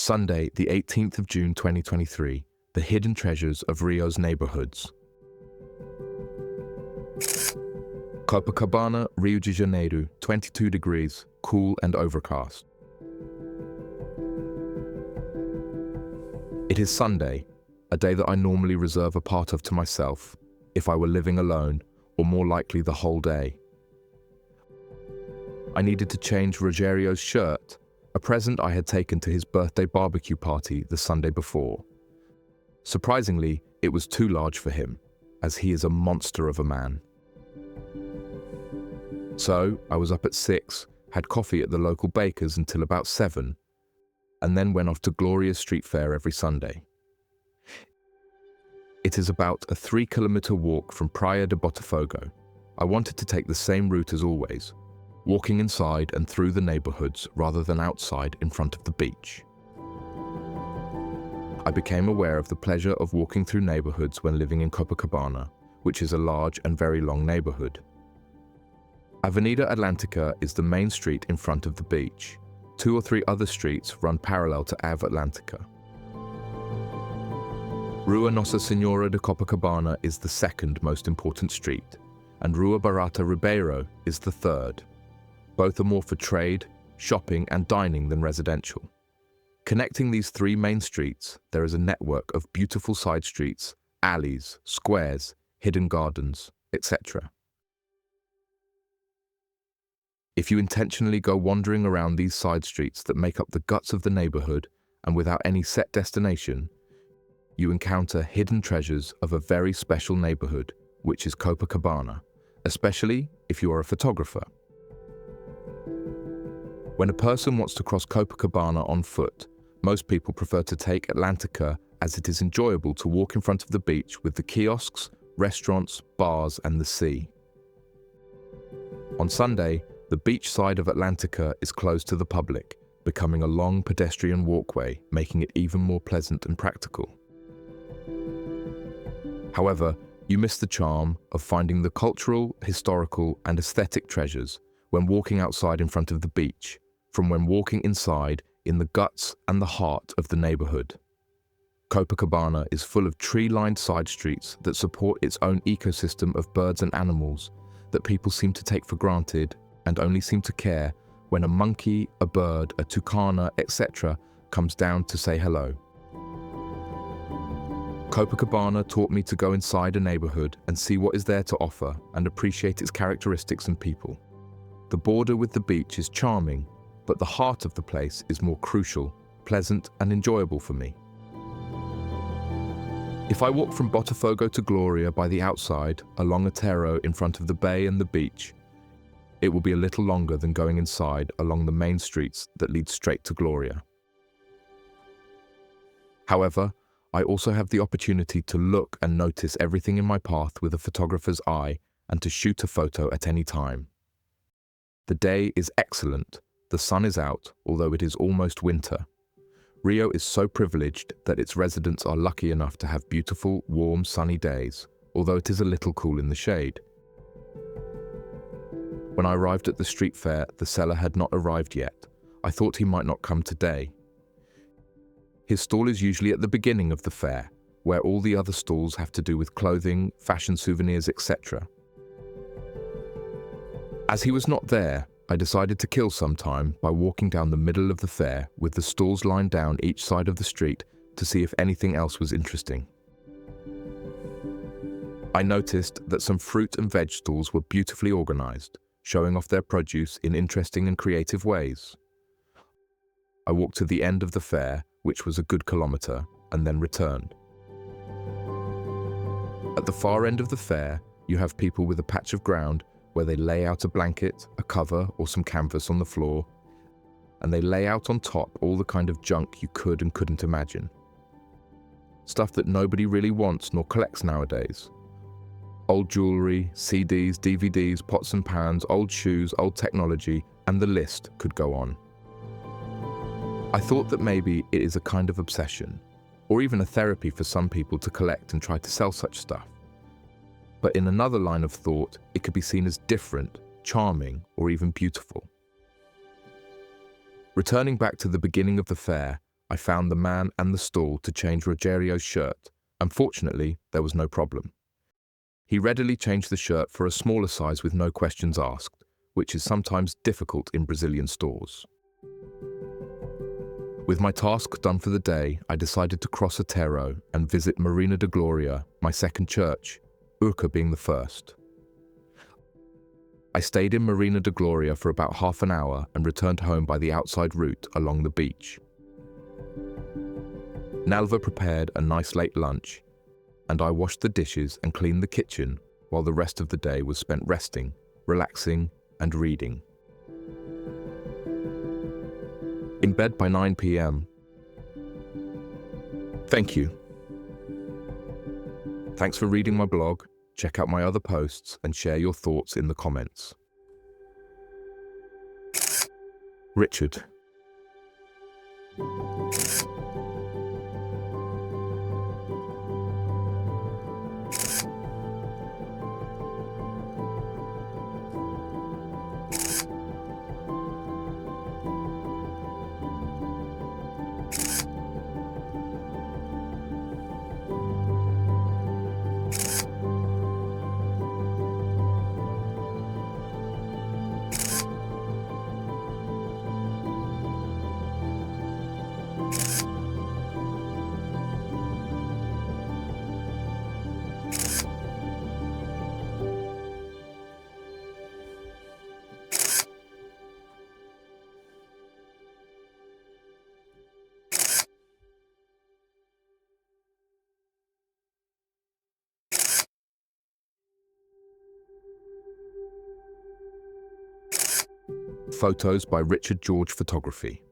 Sunday, the 18th of June 2023, the hidden treasures of Rio's neighbourhoods. Copacabana, Rio de Janeiro, 22 degrees, cool and overcast. It is Sunday, a day that I normally reserve a part of to myself, if I were living alone, or more likely the whole day. I needed to change Rogerio's shirt, a present I had taken to his birthday barbecue party the Sunday before. Surprisingly, it was too large for him, as he is a monster of a man. So, I was up at 6, had coffee at the local baker's until about 7, and then went off to Gloria's street fair every Sunday. It is about a 3-kilometer walk from Praia de Botafogo. I wanted to take the same route as always, walking inside and through the neighbourhoods rather than outside in front of the beach. I became aware of the pleasure of walking through neighbourhoods when living in Copacabana, which is a large and very long neighbourhood. Avenida Atlantica is the main street in front of the beach. 2 or 3 other streets run parallel to Ave Atlantica. Rua Nossa Senhora de Copacabana is the second most important street, and Rua Barata Ribeiro is the third. Both are more for trade, shopping and dining than residential. Connecting these 3 main streets, there is a network of beautiful side streets, alleys, squares, hidden gardens, etc. If you intentionally go wandering around these side streets that make up the guts of the neighbourhood and without any set destination, you encounter hidden treasures of a very special neighbourhood, which is Copacabana, especially if you are a photographer. When a person wants to cross Copacabana on foot, most people prefer to take Atlantica as it is enjoyable to walk in front of the beach with the kiosks, restaurants, bars and the sea. On Sunday, the beach side of Atlantica is closed to the public, becoming a long pedestrian walkway, making it even more pleasant and practical. However, you miss the charm of finding the cultural, historical, and aesthetic treasures when walking outside in front of the beach, from when walking inside in the guts and the heart of the neighbourhood. Copacabana is full of tree-lined side streets that support its own ecosystem of birds and animals that people seem to take for granted and only seem to care when a monkey, a bird, a tucana, etc. comes down to say hello. Copacabana taught me to go inside a neighbourhood and see what is there to offer and appreciate its characteristics and people. The border with the beach is charming, but the heart of the place is more crucial, pleasant and enjoyable for me. If I walk from Botafogo to Gloria by the outside, along a terrace in front of the bay and the beach, it will be a little longer than going inside along the main streets that lead straight to Gloria. However, I also have the opportunity to look and notice everything in my path with a photographer's eye and to shoot a photo at any time. The day is excellent. The sun is out, although it is almost winter. Rio is so privileged that its residents are lucky enough to have beautiful, warm, sunny days, although it is a little cool in the shade. When I arrived at the street fair, the seller had not arrived yet. I thought he might not come today. His stall is usually at the beginning of the fair, where all the other stalls have to do with clothing, fashion souvenirs, etc. As he was not there, I decided to kill some time by walking down the middle of the fair with the stalls lined down each side of the street to see if anything else was interesting. I noticed that some fruit and veg stalls were beautifully organized, showing off their produce in interesting and creative ways. I walked to the end of the fair, which was a good kilometer, and then returned. At the far end of the fair, you have people with a patch of ground where they lay out a blanket, a cover, or some canvas on the floor, and they lay out on top all the kind of junk you could and couldn't imagine. Stuff that nobody really wants nor collects nowadays. Old jewelry, CDs, DVDs, pots and pans, old shoes, old technology, and the list could go on. I thought that maybe it is a kind of obsession, or even a therapy for some people to collect and try to sell such stuff. But in another line of thought, it could be seen as different, charming, or even beautiful. Returning back to the beginning of the fair, I found the man and the stall to change Rogerio's shirt. Unfortunately, there was no problem. He readily changed the shirt for a smaller size with no questions asked, which is sometimes difficult in Brazilian stores. With my task done for the day, I decided to cross Otero and visit Marina da Gloria, my second church, Urca being the first. I stayed in Marina da Gloria for about half an hour and returned home by the outside route along the beach. Nalva prepared a nice late lunch, and I washed the dishes and cleaned the kitchen while the rest of the day was spent resting, relaxing, and reading. In bed by 9 p.m. Thank you. Thanks for reading my blog. Check out my other posts and share your thoughts in the comments. Richard. Photos by Richard George Photography.